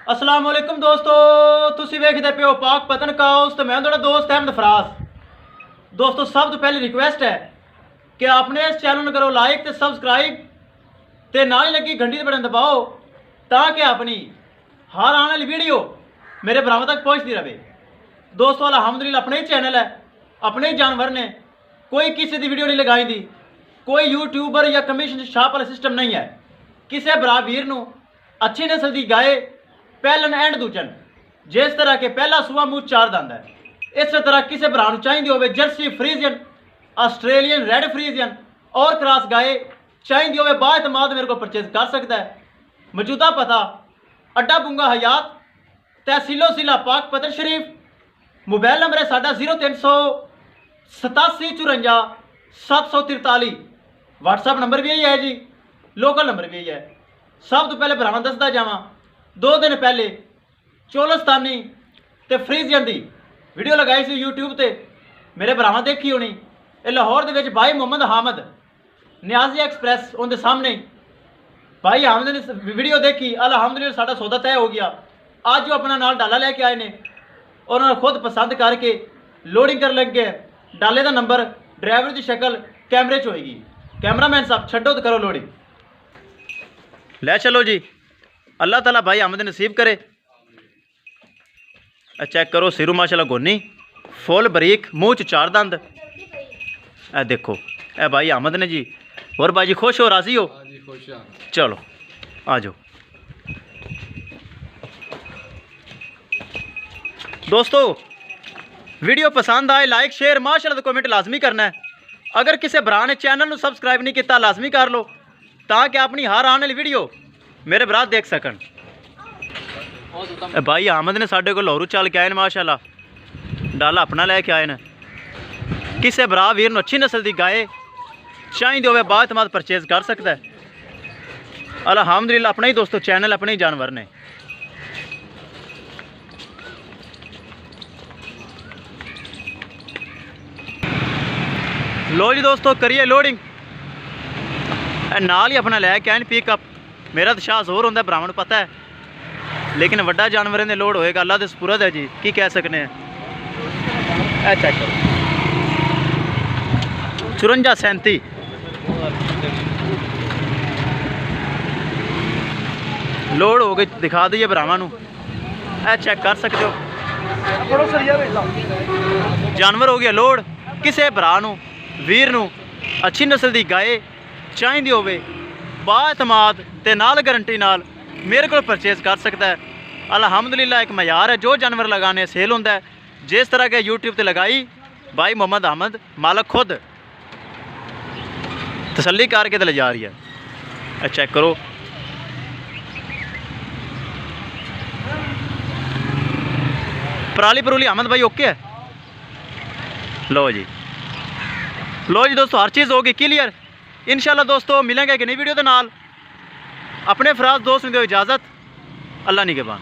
अस्सलाम वालेकुम दोस्तों, तुसी वेखदे पे हो पाक पतन काउस तो मैं थोड़ा दोस्त अहमद फराज। दोस्तों सब तो पहली रिक्वेस्ट है कि आपने इस चैनल ਨੂੰ करो लाइक ਤੇ सब्सक्राइब ਤੇ ਨਾਲ ਹੀ ਲੱਗੀ घंटी ਦੇ बटन दबाओ ताकि अपनी हर आने वाली वीडियो मेरे भरावां तक पहुंचती रहे। दोस्तों अल्हम्दुलिल्लाह अपने ही चैनल है, अपने ही जानवर ने, कोई किसी की वीडियो नहीं लगाई दी, कोई यूट्यूबर या कमीशन छाप वाला सिस्टम नहीं है। किसी भरा वीर नूं अच्छी नस्ल की गाय पहलन एंड दूजन जिस तरह के पहला सूआ मुँह चार दंद है, इस तरह किसी भरा नूं चाहिए हो Jersey Friesian, Australian red Friesian और क्रॉस गाय चाहिए हो बाएतमाद मेरे को परचेज कर सकता है। मौजूदा पता अड्डा बुंगा हयात, तहसीलो जिला पाक पतन शरीफ, मोबाइल नंबर है साडा 0387 व्हाट्सएप नंबर भी यही है जी, लोकल नंबर भी यही है। सब तो पहले भरावां दसदा जावां, 2 दिन पहले चोलस्तानी ते फ्रीजियन की वीडियो लगाई सी यूट्यूब ते, मेरे भरावां देखी होनी। ये लाहौर दे विच भाई मोहम्मद हामद न्याजी एक्सप्रैस उनके सामने भाई हामद ने वीडियो देखी, अल्हम्दुलिल्लाह साडा सौदा तय हो गया। आज वो अपना नाल डाला लेके आए ने और उन्होंने खुद पसंद करके लोडिंग कर लग गए। डाले का नंबर ड्राइवर की शक्ल कैमरे च होएगी। कैमरामैन साहब छड्डो तो करो लोडिंग, ले चलो जी। अल्लाह ताला भाई हामद नसीब करे। चेक करो सिरू माशाल्लाह गोनी फुल बरीक, मुँह च चार दंद। ए देखो ए भाई हामद ने जी। और भाई जी खुश हो, राजी हो? चलो आ जाओ दोस्तों। वीडियो पसंद आए लाइक शेयर माशाल्लाह तो कमेंट लाजमी करना है। अगर किसी भरा ने चैनल को सब्सक्राइब नहीं किया लाजमी कर लो ताकि अपनी हर आने वाली वीडियो मेरे भरा देख सकन। भाई हामद ने साढ़े को लाहौरू चल के आए न माशाल्लाह, डाला अपना लैके आए न। किसी भरा वीर नूं अच्छी नस्ल की गाय चाहिए हो बाएतमाद परचेज कर सकता है। अल्हम्दुलिल्लाह अपना ही दोस्तों चैनल, अपने ही जानवर ने। लो जी दोस्तों करिए लोडिंग। नाल ही अपना लैके आए पिकअप। मेरा तो शाह जोर होंगे भरावां नूं पता है, लेकिन वड्डा जानवरों के लोड होएगा अल्लाह दे सुपुर्द है जी, की कह सकते हैं। चेक करो 5437 लोड हो गई, दिखा दीजिए भरावां नूं। चेक कर सकते हो जानवर हो गया लोड। किसी भरा नूं वीर नूं अच्छी नस्ल की गाय चाहिए हो बाएतमाद ते नाल गारंटी नाल मेरे को परचेज कर सकता है। अल्हम्दुलिल्लाह एक मयार है, जो जानवर लगाने सेल होंदा है। जिस तरह के यूट्यूब ते लगाई भाई मोहम्मद हामद मालक खुद तसल्ली करके तो ले जा रही है। चेक करो पराली परूली हामद भाई ओके है। लो जी दोस्तों हर चीज़ होगी क्लियर इंशाल्लाह। दोस्तों मिलेंगे कि नई वीडियो के नाल। अपने फराज दोस्त को इजाज़त, अल्लाह निगहबान।